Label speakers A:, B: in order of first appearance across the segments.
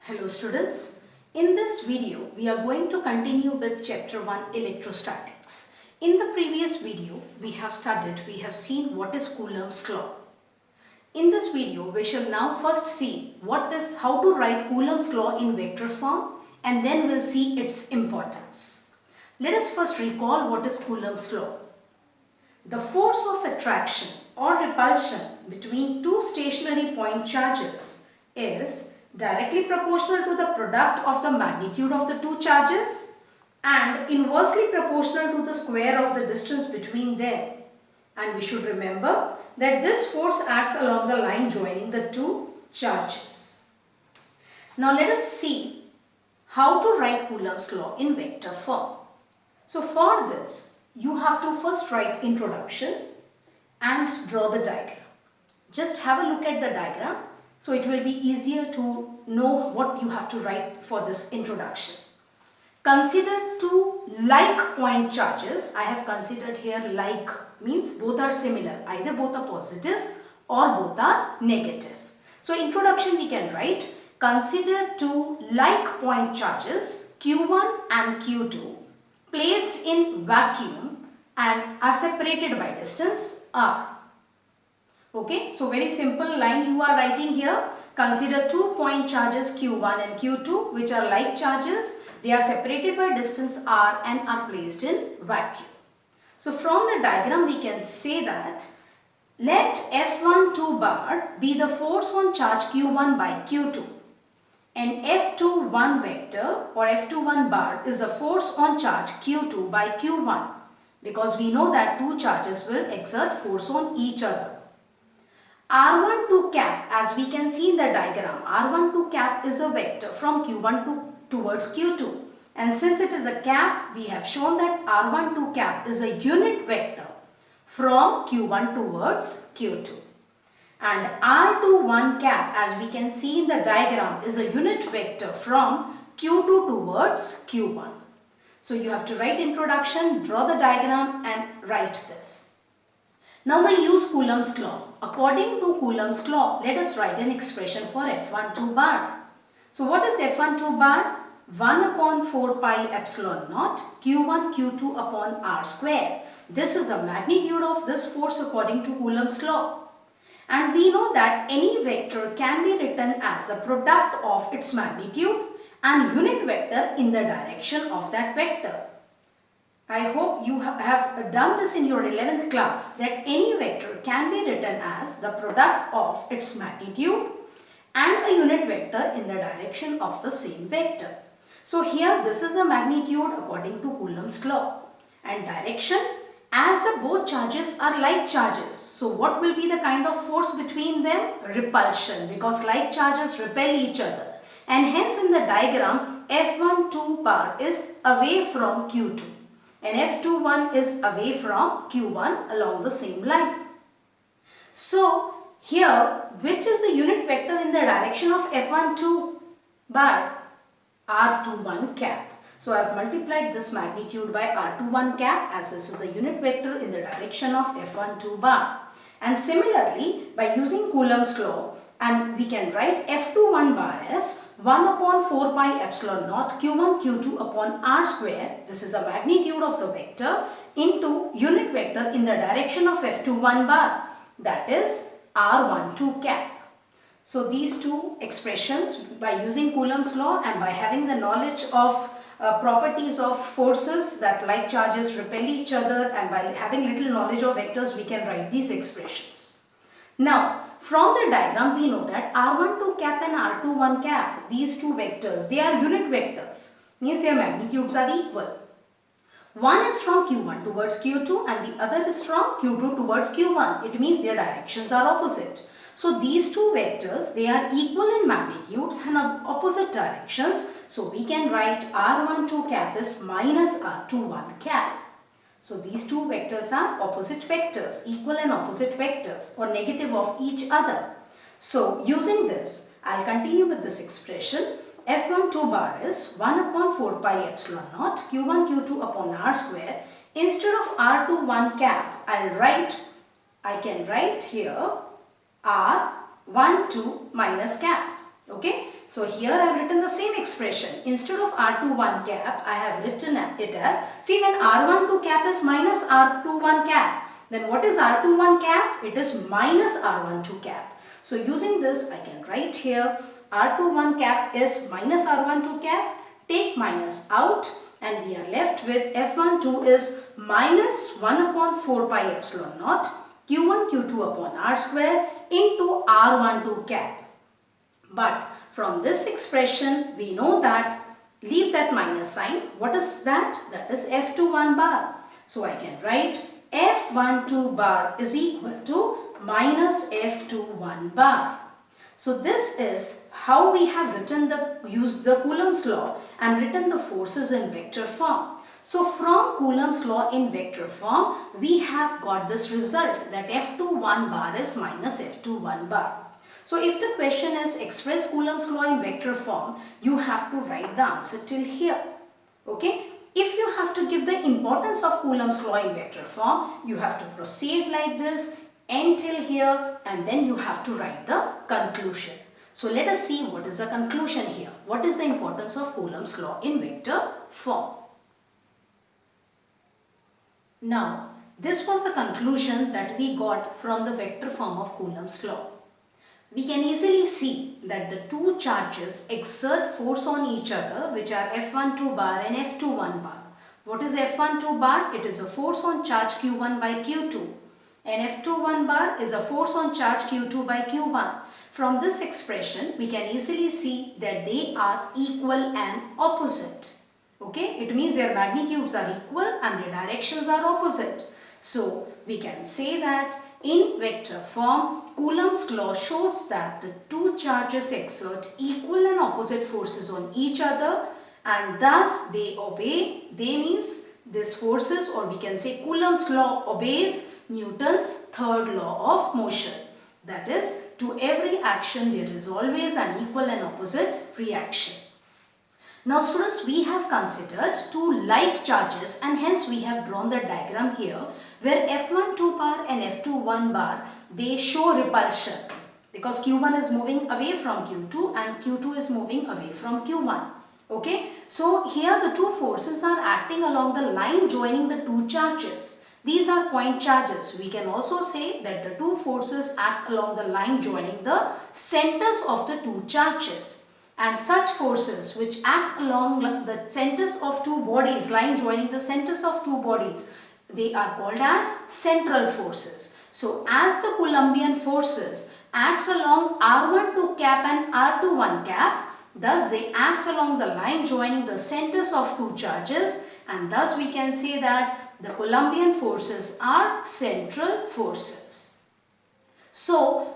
A: Hello students, in this video we are going to continue with chapter 1 electrostatics. In the previous video we have seen what is Coulomb's law. In this video we shall now first see how to write Coulomb's law in vector form and then we'll see its importance. Let us first recall what is Coulomb's law. The force of attraction or repulsion between two stationary point charges is directly proportional to the product of the magnitude of the two charges and inversely proportional to the square of the distance between them. And we should remember that this force acts along the line joining the two charges. Now let us see how to write Coulomb's law in vector form. So for this, you have to first write introduction and draw the diagram. Just have a look at the diagram. So it will be easier to know what you have to write for this introduction. Consider two like point charges. I have considered here like means both are similar. Either both are positive or both are negative. So introduction we can write, consider two like point charges Q1 and Q2 placed in vacuum and are separated by distance R. Okay, so very simple line you are writing here. Consider two point charges Q1 and Q2 which are like charges. They are separated by distance R and are placed in vacuum. So from the diagram we can say that let F12 bar be the force on charge Q1 by Q2 and F21 vector or F21 bar is a force on charge Q2 by Q1 because we know that two charges will exert force on each other. R12 cap, as we can see in the diagram, R12 cap is a vector from Q1 towards Q2. And since it is a cap, we have shown that R12 cap is a unit vector from Q1 towards Q2. And R21 cap, as we can see in the diagram, is a unit vector from Q2 towards Q1. So you have to write introduction, draw the diagram and write this. Now we'll use Coulomb's law. According to Coulomb's law, let us write an expression for F12 bar. So what is F12 bar? 1 upon 4 pi epsilon naught Q1 Q2 upon R square. This is the magnitude of this force according to Coulomb's law. And we know that any vector can be written as a product of its magnitude and unit vector in the direction of that vector. I hope you have done this in your 11th class that any vector can be written as the product of its magnitude and a unit vector in the direction of the same vector. So here this is a magnitude according to Coulomb's law and direction as the both charges are like charges. So what will be the kind of force between them? Repulsion, because like charges repel each other and hence in the diagram F12 bar is away from Q2. And F21 is away from Q1 along the same line. So here which is the unit vector in the direction of F12 bar? R21 cap. So I have multiplied this magnitude by R21 cap as this is a unit vector in the direction of F12 bar. And similarly by using Coulomb's law and we can write F21 bar as 1 upon 4 pi epsilon naught Q1 Q2 upon R square. This is the magnitude of the vector into unit vector in the direction of F21 bar, that is R12 cap. So these two expressions by using Coulomb's law and by having the knowledge of properties of forces that like charges repel each other and by having little knowledge of vectors we can write these expressions. Now from the diagram we know that R12 cap and R21 cap, these two vectors, they are unit vectors, means their magnitudes are equal. One is from Q1 towards Q2 and the other is from Q2 towards Q1. It means their directions are opposite. So these two vectors, they are equal in magnitudes and of opposite directions. So we can write R12 cap is minus R21 cap. So these two vectors are opposite vectors, equal and opposite vectors or negative of each other. So using this, I'll continue with this expression. F12 bar is 1 upon 4 pi epsilon naught Q1 Q2 upon R square. Instead of R21 cap, I can write here R12 minus cap. Okay. So So here I have written the same expression. Instead of R21 cap, I have written it as, see, when R12 cap is minus R21 cap, then what is R21 cap? It is minus R12 cap. So using this, I can write here R21 cap is minus R12 cap. Take minus out and we are left with F12 is minus 1 upon 4 pi epsilon naught Q1 Q2 upon R square into R12 cap. But from this expression, we know that, leave that minus sign. What is that? That is F21 bar. So I can write F12 bar is equal to minus F21 bar. So this is how we have written used the Coulomb's law and written the forces in vector form. So from Coulomb's law in vector form, we have got this result that F21 bar is minus F21 bar. So if the question is express Coulomb's law in vector form, you have to write the answer till here. Okay? If you have to give the importance of Coulomb's law in vector form, you have to proceed like this, end till here, and then you have to write the conclusion. So let us see what is the conclusion here. What is the importance of Coulomb's law in vector form? Now, this was the conclusion that we got from the vector form of Coulomb's law. We can easily see that the two charges exert force on each other, which are F12 bar and F21 bar. What is F12 bar? It is a force on charge Q1 by Q2. And F21 bar is a force on charge Q2 by Q1. From this expression, we can easily see that they are equal and opposite. Okay, it means their magnitudes are equal and their directions are opposite. So, we can say that in vector form, Coulomb's law shows that the two charges exert equal and opposite forces on each other and thus they obey. They means these forces, or we can say Coulomb's law obeys Newton's third law of motion. That is, to every action there is always an equal and opposite reaction. Now students, we have considered two like charges and hence we have drawn the diagram here where F12 bar and F21 bar, they show repulsion because Q1 is moving away from Q2 and Q2 is moving away from Q1. Okay, so here the two forces are acting along the line joining the two charges. These are point charges. We can also say that the two forces act along the line joining the centers of the two charges. And such forces which act along the centers of two bodies, line joining the centers of two bodies, they are called as central forces. So as the Coulombian forces acts along R12 cap and R21 cap, thus they act along the line joining the centers of two charges and thus we can say that the Coulombian forces are central forces. So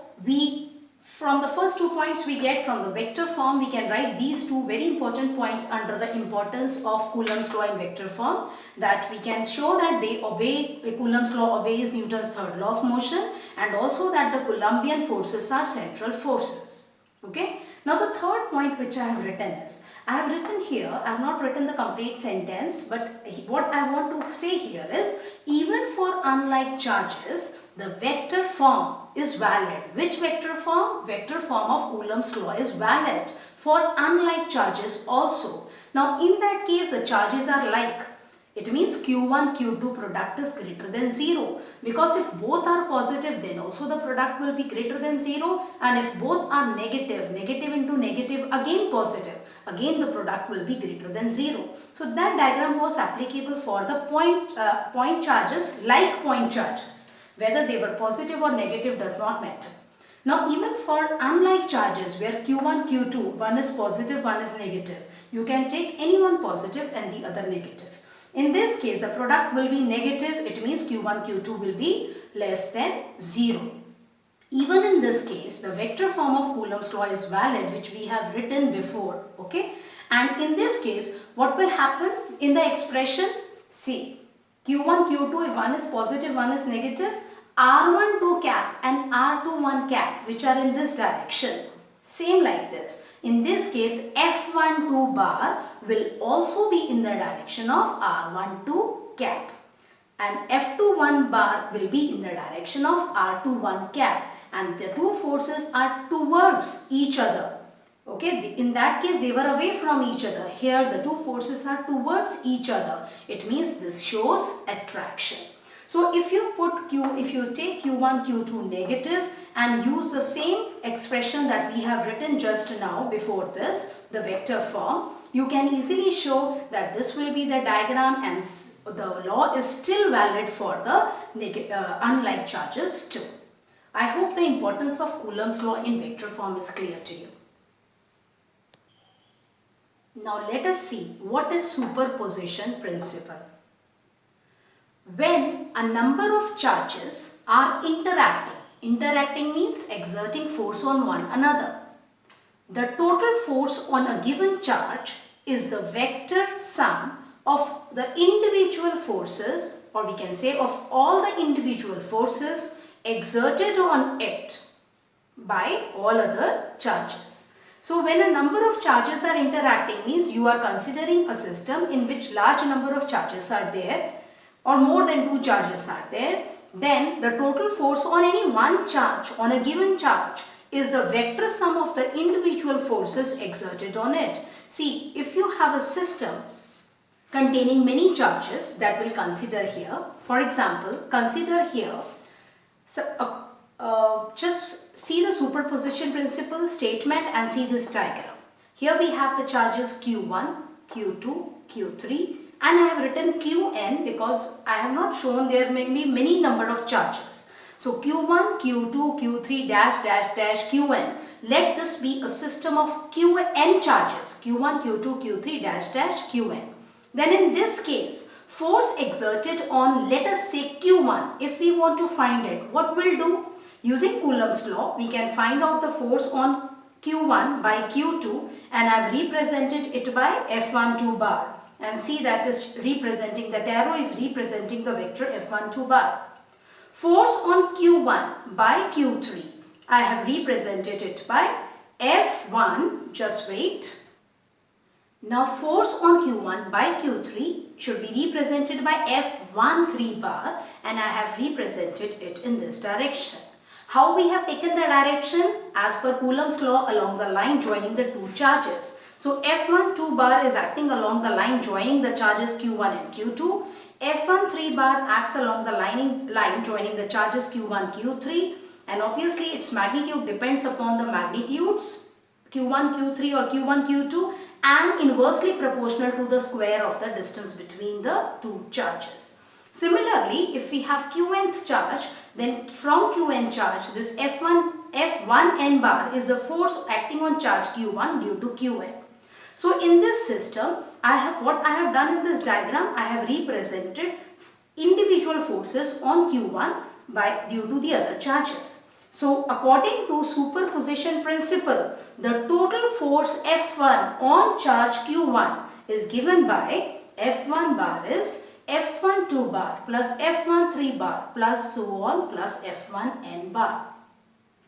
A: from the first 2 points we get from the vector form, we can write these two very important points under the importance of Coulomb's law in vector form, that we can show that they obey, Coulomb's law obeys Newton's third law of motion and also that the Coulombian forces are central forces. Okay. Now the third point which I have written is, I have written here, I have not written the complete sentence, but what I want to say here is, even for unlike charges, the vector form is valid. Which vector form? Vector form of Coulomb's law is valid for unlike charges also. Now in that case, the charges are like. It means Q1, Q2 product is greater than 0. Because if both are positive, then also the product will be greater than 0. And if both are negative, negative into negative, again positive, again the product will be greater than 0. So that diagram was applicable for the point charges, like point charges. Whether they were positive or negative does not matter. Now even for unlike charges where Q1, Q2, one is positive, one is negative, you can take any one positive and the other negative. In this case, the product will be negative. It means Q1, Q2 will be less than 0. Even in this case, the vector form of Coulomb's law is valid, which we have written before. Okay. And in this case, what will happen in the expression? See, Q1, Q2, if one is positive, one is negative, R12 cap and R21 cap, which are in this direction, same like this. In this case, F12 bar will also be in the direction of R12 cap and F21 bar will be in the direction of R21 cap, and the two forces are towards each other. Okay, in that case they were away from each other. Here the two forces are towards each other. It means this shows attraction. So if you take Q1, Q2 negative and use the same expression that we have written just now before this, the vector form, you can easily show that this will be the diagram and the law is still valid for the unlike charges too. I hope the importance of Coulomb's law in vector form is clear to you. Now let us see what is superposition principle. When a number of charges are interacting means exerting force on one another. The total force on a given charge is the vector sum of the individual forces, or we can say of all the individual forces exerted on it by all other charges. So when a number of charges are interacting means you are considering a system in which large number of charges are there or more than two charges are there, then the total force on any one charge, on a given charge, is the vector sum of the individual forces exerted on it. See, if you have a system containing many charges that we'll consider here, for example, consider here, just see the superposition principle statement and see this diagram. Here we have the charges Q1, Q2, Q3, and I have written Qn because I have not shown there may be many number of charges. So Q1, Q2, Q3 dash dash dash Qn. Let this be a system of Qn charges. Q1, Q2, Q3 dash dash Qn. Then in this case, force exerted on, let us say Q1, if we want to find it, what we'll do? Using Coulomb's law, we can find out the force on Q1 by Q2 and I've represented it by F12 bar. And see that is representing, that arrow is representing the vector F12 bar. Force on Q1 by Q3, I have represented it by F1, just wait. Now force on Q1 by Q3 should be represented by F13 bar and I have represented it in this direction. How we have taken the direction? As per Coulomb's law, along the line joining the two charges. So F12 bar is acting along the line joining the charges Q1 and Q2. F13 bar acts along the line joining the charges Q1, Q3, and obviously its magnitude depends upon the magnitudes Q1, Q3 or Q1, Q2 and inversely proportional to the square of the distance between the two charges. Similarly, if we have Qnth charge, then from Qn charge, this F1n bar is a force acting on charge Q1 due to Qn. So in this system, what I have done in this diagram, I have represented individual forces on Q1 due to the other charges. So according to superposition principle, the total force F1 on charge Q1 is given by F1 bar is F12 bar plus F13 bar plus so on plus F1n bar.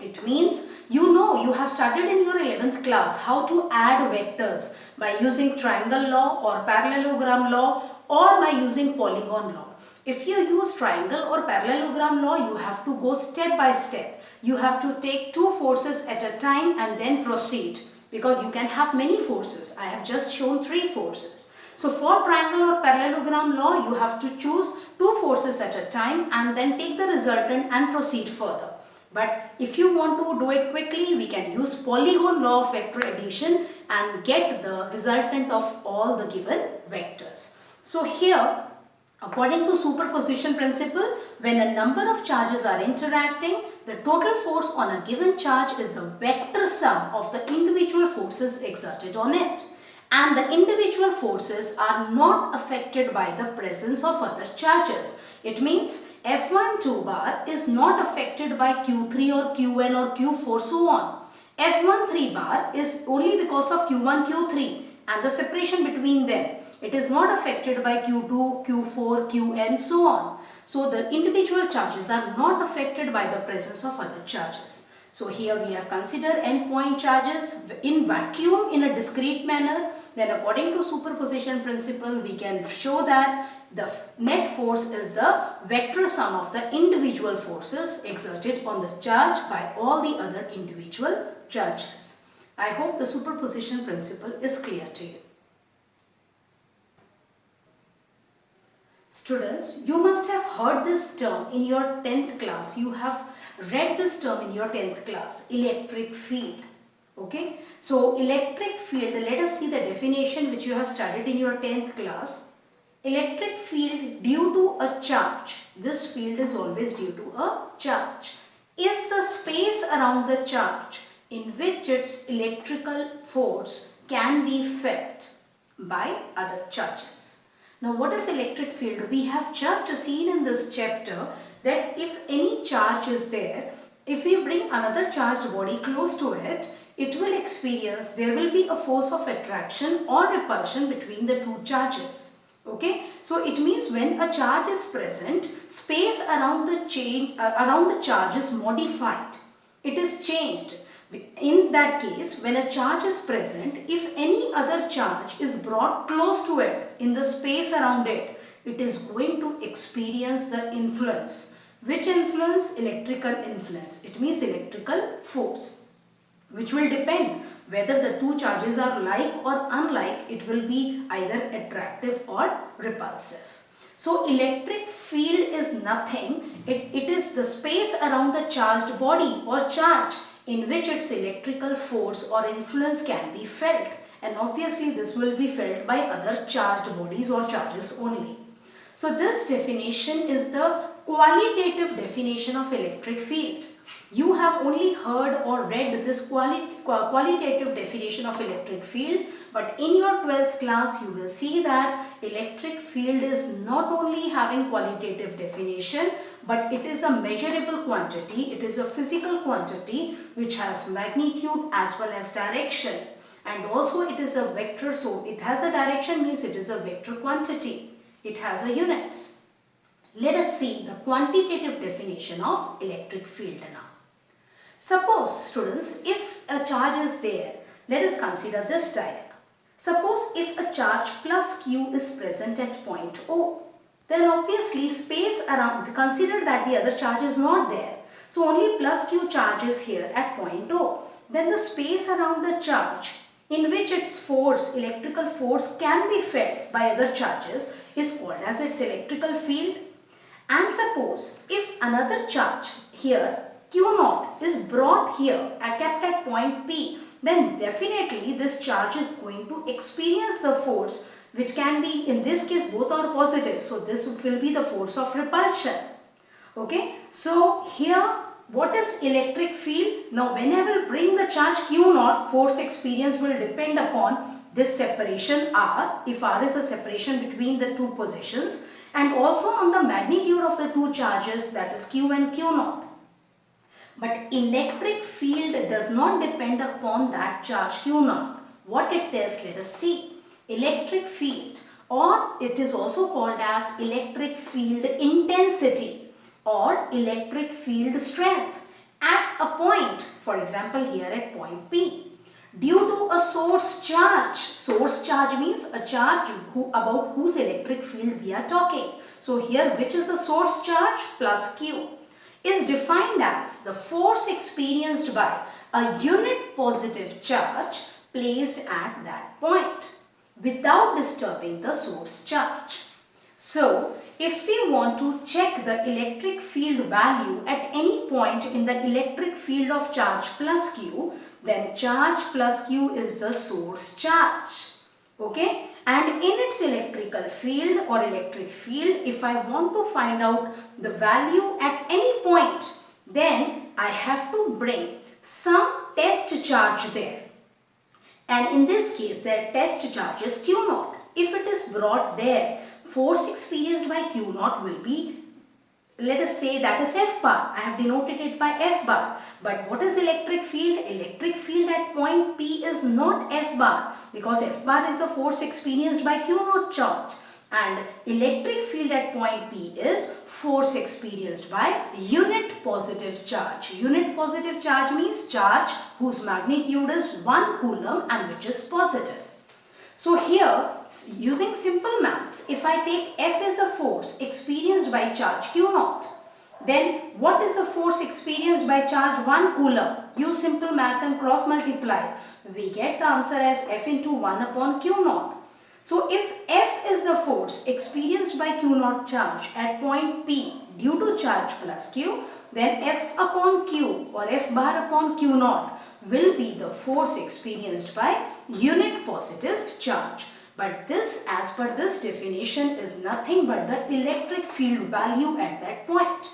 A: It means you have studied in your 11th class how to add vectors by using triangle law or parallelogram law or by using polygon law. If you use triangle or parallelogram law, you have to go step by step. You have to take two forces at a time and then proceed because you can have many forces. I have just shown three forces. So for triangle or parallelogram law, you have to choose two forces at a time and then take the resultant and proceed further. But if you want to do it quickly, we can use polygon law of vector addition and get the resultant of all the given vectors. So here, according to superposition principle, when a number of charges are interacting, the total force on a given charge is the vector sum of the individual forces exerted on it. And the individual forces are not affected by the presence of other charges. It means F12 bar is not affected by Q3 or Qn or Q4 so on. F13 bar is only because of Q1, Q3 and the separation between them. It is not affected by Q2, Q4, Qn so on. So the individual charges are not affected by the presence of other charges. So here we have considered endpoint charges in vacuum in a discrete manner. Then according to superposition principle, we can show that the net force is the vector sum of the individual forces exerted on the charge by all the other individual charges. I hope the superposition principle is clear to you. Students, you must have heard this term in your 10th class. You have read this term in your 10th class, electric field. Okay, so electric field, let us see the definition which you have studied in your 10th class. Electric field due to a charge, this field is always due to a charge, is the space around the charge in which its electrical force can be felt by other charges. Now what is electric field? We have just seen in this chapter that if any charge is there, if we bring another charged body close to it, it will experience, there will be a force of attraction or repulsion between the two charges. Okay, so it means when a charge is present, space around the charge is modified. It is changed. In that case, when a charge is present, if any other charge is brought close to it, in the space around it, it is going to experience the influence. Which influence? Electrical influence. It means electrical force, which will depend whether the two charges are like or unlike. It will be either attractive or repulsive. So electric field is nothing. It is the space around the charged body or charge in which its electrical force or influence can be felt, and obviously this will be felt by other charged bodies or charges only. So this definition is the qualitative definition of electric field. You have only heard or read this qualitative definition of electric field, but in your 12th class you will see that electric field is not only having qualitative definition, but it is a measurable quantity, it is a physical quantity which has magnitude as well as direction, and also it is a vector. So it has a direction means it is a vector quantity, it has a units. Let us see the quantitative definition of electric field now. Suppose, students, if a charge is there, let us consider this diagram. Suppose if a charge plus q is present at point O, then obviously space around, consider that the other charge is not there. So only plus q charge is here at point O. Then the space around the charge in which its force, electrical force can be felt by other charges is called as its electrical field. And suppose if another charge here Q0 is brought here kept at point P, then definitely this charge is going to experience the force which can be, in this case both are positive, so this will be the force of repulsion. Okay, so here what is electric field? Now when I will bring the charge Q0, force experience will depend upon this separation R, if R is a separation between the two positions, and also on the magnitude of the two charges, that is Q and Q0. But electric field does not depend upon that charge Q0. What it is, let us see. Electric field, or it is also called as electric field intensity or electric field strength at a point, for example here at point P, due to a source charge. Source charge means a charge about whose electric field we are talking. So here which is the source charge? Plus Q, is defined as the force experienced by a unit positive charge placed at that point without disturbing the source charge. So if we want to check the electric field value at any point in the electric field of charge plus Q, then charge plus Q is the source charge. Okay, and in its electrical field or electric field, if I want to find out the value at any point, then I have to bring some test charge there. And in this case, their test charge is Q0. If it is brought there, force experienced by Q0 will be, let us say, that is F bar. I have denoted it by F bar. But what is electric field? Electric field at point P is not F bar, because F bar is the force experienced by Q0 charge. And electric field at point P is force experienced by unit positive charge. Unit positive charge means charge whose magnitude is 1 coulomb and which is positive. So here, using simple maths, if I take F as a force experienced by charge Q0, Then what is the force experienced by charge 1 coulomb? Use simple maths and cross multiply. We get the answer as F into 1 upon Q naught. So if F is the force experienced by Q naught charge at point P due to charge plus Q, then F upon Q or F bar upon Q naught will be the force experienced by unit positive charge. But this, as per this definition, is nothing but the electric field value at that point.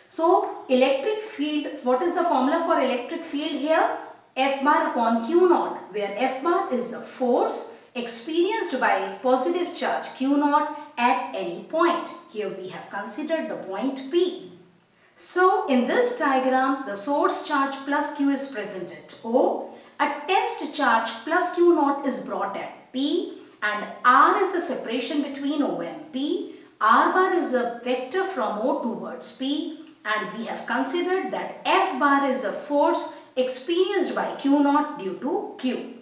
A: So electric field, what is the formula for electric field here? F bar upon Q naught, where F bar is the force experienced by positive charge Q naught at any point. Here we have considered the point P. So in this diagram, the source charge plus Q is present at O. A test charge plus Q naught is brought at P, and R is the separation between O and P. R bar is a vector from O towards P, and we have considered that F bar is a force experienced by Q naught due to Q.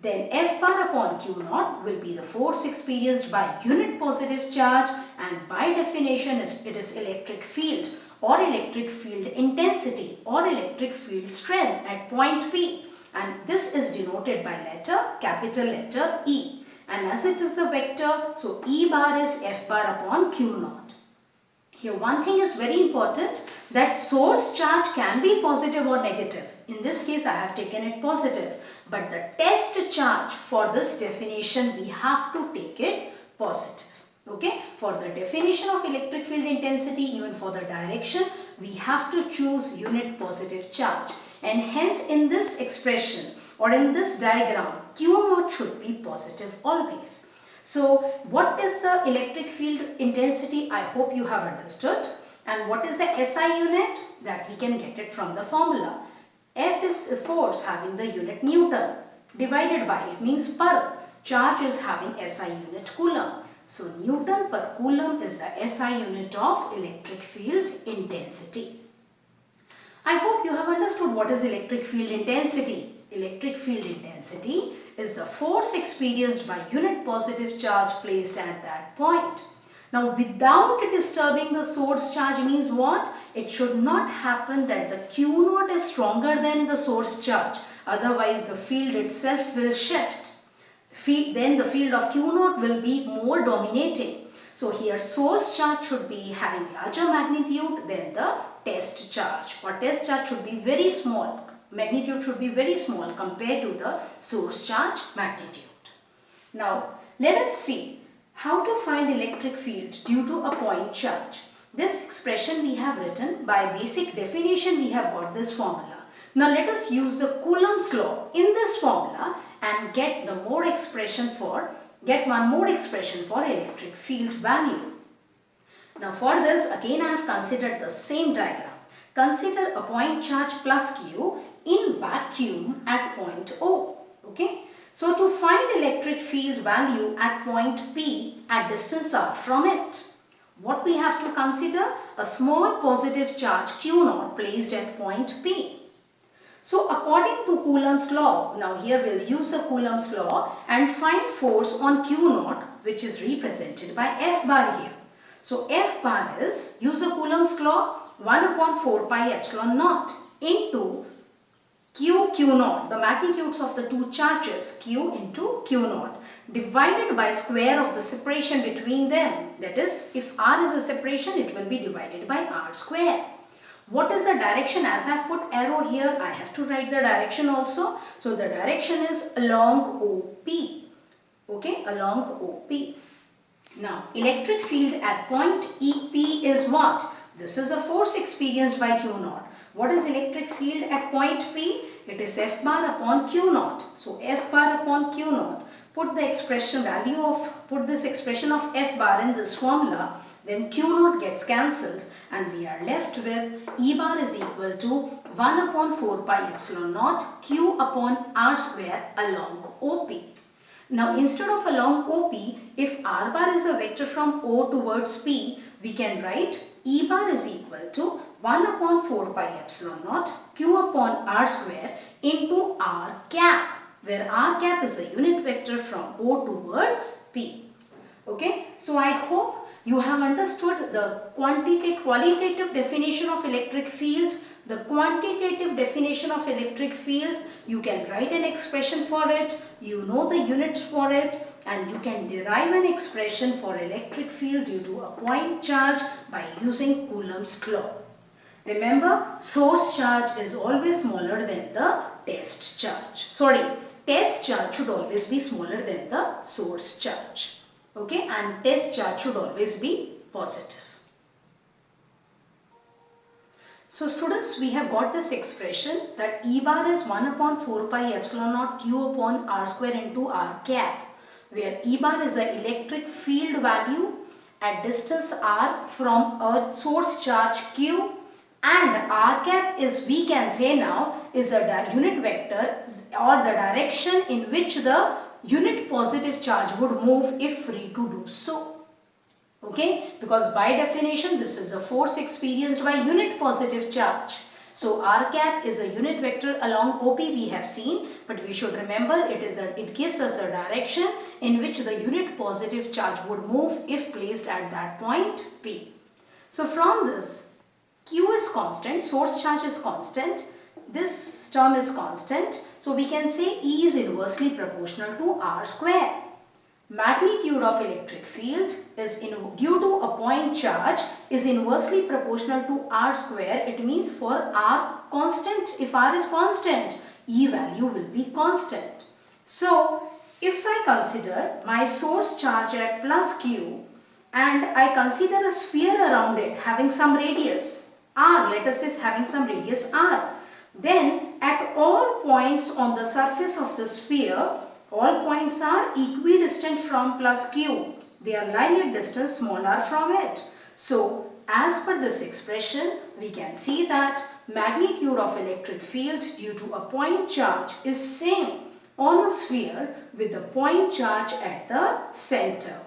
A: Then F bar upon Q naught will be the force experienced by unit positive charge, and by definition it is electric field or electric field intensity or electric field strength at point P, and this is denoted by capital letter E, and as it is a vector, so E bar is F bar upon Q naught. Here one thing is very important, that source charge can be positive or negative. In this case I have taken it positive, but the test charge for this definition we have to take it positive. Okay, for the definition of electric field intensity, even for the direction, we have to choose unit positive charge, and hence in this expression or in this diagram Q naught should be positive always. So what is the electric field intensity? I hope you have understood. And what is the SI unit? That we can get it from the formula. F is a force having the unit Newton, divided by, it means per. Charge is having SI unit coulomb. So Newton per coulomb is the SI unit of electric field intensity. I hope you have understood what is electric field intensity. Electric field intensity is the force experienced by unit positive charge placed at that point. Now without disturbing the source charge means what? It should not happen that the Q naught is stronger than the source charge. Otherwise the field itself will shift. Then the field of Q naught will be more dominating. So here source charge should be having larger magnitude than the test charge, or test charge should be very small. Magnitude should be very small compared to the source charge magnitude. Now let us see how to find electric field due to a point charge. This expression we have written by basic definition. We have got this formula. Now let us use the Coulomb's law in this formula and get one more expression for electric field value. Now for this again I have considered the same diagram. Consider a point charge plus Q in vacuum at point O. Okay. So to find electric field value at point P at distance r from it, what we have to consider? A small positive charge Q naught placed at point P. So according to Coulomb's law, now here we'll use the Coulomb's law and find force on Q naught, which is represented by F bar here. So F bar is, use the Coulomb's law, 1 upon 4 pi epsilon naught into Q naught, the magnitudes of the two charges, Q into Q naught, divided by square of the separation between them. That is, if R is a separation, it will be divided by R square. What is the direction? As I have put arrow here, I have to write the direction also. So the direction is along OP. Okay, along OP. Now, electric field at point EP is what? This is a force experienced by Q naught. What is electric field at point P? It is F bar upon Q naught. So F bar upon Q naught. Put this expression of F bar in this formula. Then Q naught gets cancelled and we are left with E bar is equal to 1 upon 4 pi epsilon naught Q upon R square along OP. Now instead of along OP, if R bar is a vector from O towards P, we can write E bar is equal to 1 upon 4 pi epsilon naught Q upon R square into R cap, where R cap is a unit vector from O towards P. Okay, so I hope you have understood the qualitative definition of electric field, the quantitative definition of electric field. You can write an expression for it, you know the units for it, and you can derive an expression for electric field due to a point charge by using Coulomb's law. Remember, source charge is always smaller than the test charge. Test charge should always be smaller than the source charge. Okay, and test charge should always be positive. So students, we have got this expression that E bar is 1 upon 4 pi epsilon naught Q upon R square into R cap, where E bar is the electric field value at distance R from a source charge Q, and R cap is, we can say now, is a unit vector or the direction in which the unit positive charge would move if free to do so. Okay, because by definition this is a force experienced by unit positive charge. So R cap is a unit vector along OP we have seen, but we should remember it gives us a direction in which the unit positive charge would move if placed at that point P. So from this, Q is constant, source charge is constant, this term is constant, so we can say E is inversely proportional to R square. Magnitude of electric field is due to a point charge is inversely proportional to R square. It means for R constant, if R is constant, E value will be constant. So if I consider my source charge at plus Q and I consider a sphere around it having some radius R, let us say having some radius R, then at all points on the surface of the sphere, all points are equidistant from plus Q. They are lying at distance small r from it. So, as per this expression, we can see that magnitude of electric field due to a point charge is same on a sphere with the point charge at the center.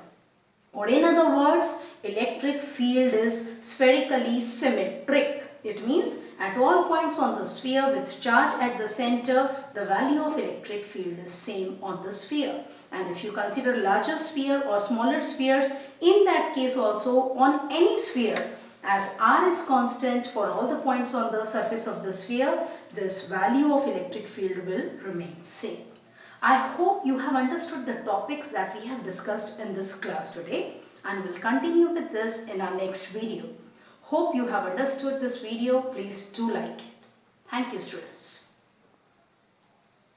A: Or in other words, electric field is spherically symmetric. It means at all points on the sphere with charge at the center, the value of electric field is same on the sphere. And if you consider larger sphere or smaller spheres, in that case also on any sphere, as R is constant for all the points on the surface of the sphere, this value of electric field will remain same. I hope you have understood the topics that we have discussed in this class today, and we'll continue with this in our next video. Hope you have understood this video. Please do like it. Thank you, students.